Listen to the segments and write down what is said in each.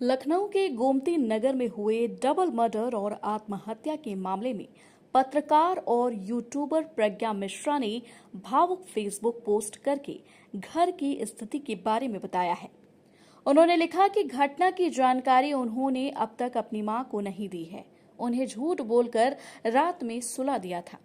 लखनऊ के गोमती नगर में हुए डबल मर्डर और आत्महत्या के मामले में पत्रकार और यूट्यूबर प्रज्ञा मिश्रा ने भावुक फेसबुक पोस्ट करके घर की स्थिति के बारे में बताया है। उन्होंने लिखा कि घटना की जानकारी उन्होंने अब तक अपनी मां को नहीं दी है। उन्हें झूठ बोलकर रात में सुला दिया था।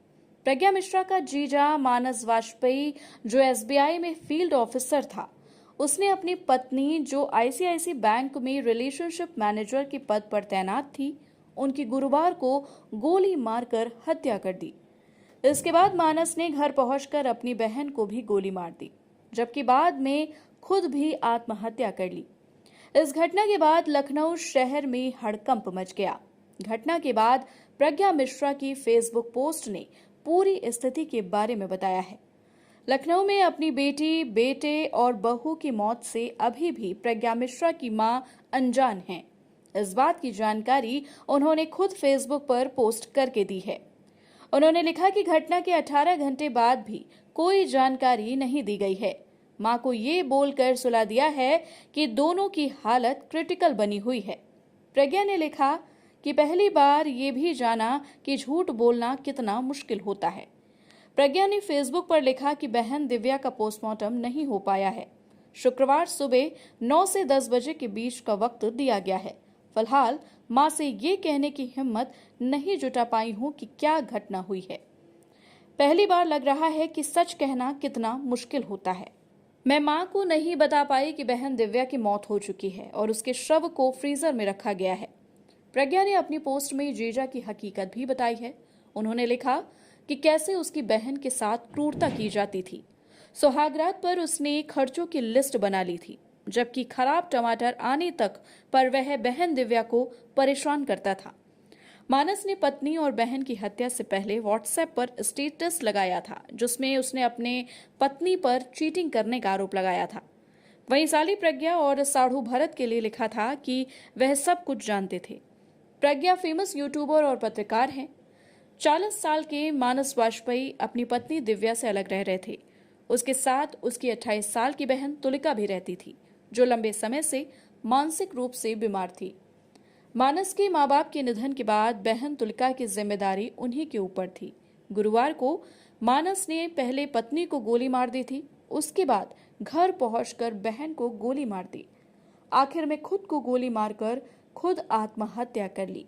प्रज्ञा मिश्रा का जीजा मानस वाजपेयी, जो एसबीआई में फील्ड ऑफिसर था, उसने अपनी पत्नी, जो आईसीआईसी बैंक में रिलेशनशिप मैनेजर के पद पर तैनात थी, उनकी गुरुवार को गोली मारकर हत्या कर दी। इसके बाद मानस ने घर पहुंचकर अपनी बहन को भी गोली मार दी, जबकि बाद में खुद भी आत्महत्या कर ली। इस घटना के बाद लखनऊ शहर में हड़कंप मच गया। घटना के बाद प्रज्ञा मिश्रा की फेसबुक पोस्ट ने पूरी स्थिति के बारे में बताया है। लखनऊ में अपनी बेटी, बेटे और बहू की मौत से अभी भी प्रज्ञा मिश्रा की मां अनजान हैं। इस बात की जानकारी उन्होंने खुद फेसबुक पर पोस्ट करके दी है। उन्होंने लिखा कि घटना के 18 घंटे बाद भी कोई जानकारी नहीं दी गई है। मां को ये बोलकर सुला दिया है कि दोनों की हालत क्रिटिकल बनी हुई है। प्रज्ञा ने लिखा कि पहली बार ये भी जाना कि झूठ बोलना कितना मुश्किल होता है। प्रज्ञा ने फेसबुक पर लिखा कि बहन दिव्या का पोस्टमार्टम नहीं हो पाया है। शुक्रवार सुबह 9 से 10 बजे के बीच का वक्त दिया गया है। फिलहाल मां से ये कहने की हिम्मत नहीं जुटा पाई हूं कि क्या घटना हुई है। पहली बार लग रहा है कि सच कहना कितना मुश्किल होता है। मैं मां को नहीं बता पाई कि बहन दिव्या की मौत हो चुकी है और उसके शव को फ्रीजर में रखा गया है। प्रज्ञा ने अपनी पोस्ट में जीजा की हकीकत भी बताई है। उन्होंने लिखा कि कैसे उसकी बहन के साथ क्रूरता की जाती थी। सुहागरात पर उसने खर्चों की लिस्ट बना ली थी, जबकि खराब टमाटर आने तक पर वह बहन दिव्या को परेशान करता था। मानस ने पत्नी और बहन की हत्या से पहले व्हाट्सएप पर स्टेटस लगाया था, जिसमें उसने अपने पत्नी पर चीटिंग करने का आरोप लगाया था। वहीं साली प्रज्ञा और साढ़ू भरत के लिए लिखा था कि वह सब कुछ जानते थे। प्रज्ञा फेमस यूट्यूबर और पत्रकार हैं। 40 साल के मानस वाजपेयी अपनी पत्नी दिव्या से अलग रह रहे थे। उसके साथ उसकी 28 साल की बहन तुलिका भी रहती थी, जो लंबे समय से मानसिक रूप से बीमार थी। मानस के मां बाप के निधन के बाद बहन तुलिका की जिम्मेदारी उन्हीं के ऊपर थी। गुरुवार को मानस ने पहले पत्नी को गोली मार दी थी, उसके बाद घर पहुंचकर बहन को गोली मार दी। आखिर में खुद को गोली मारकर खुद आत्महत्या कर ली।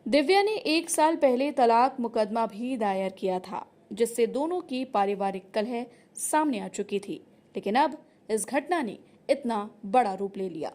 दिव्या ने 1 साल पहले तलाक मुकदमा भी दायर किया था, जिससे दोनों की पारिवारिक कलह सामने आ चुकी थी। लेकिन अब इस घटना ने इतना बड़ा रूप ले लिया।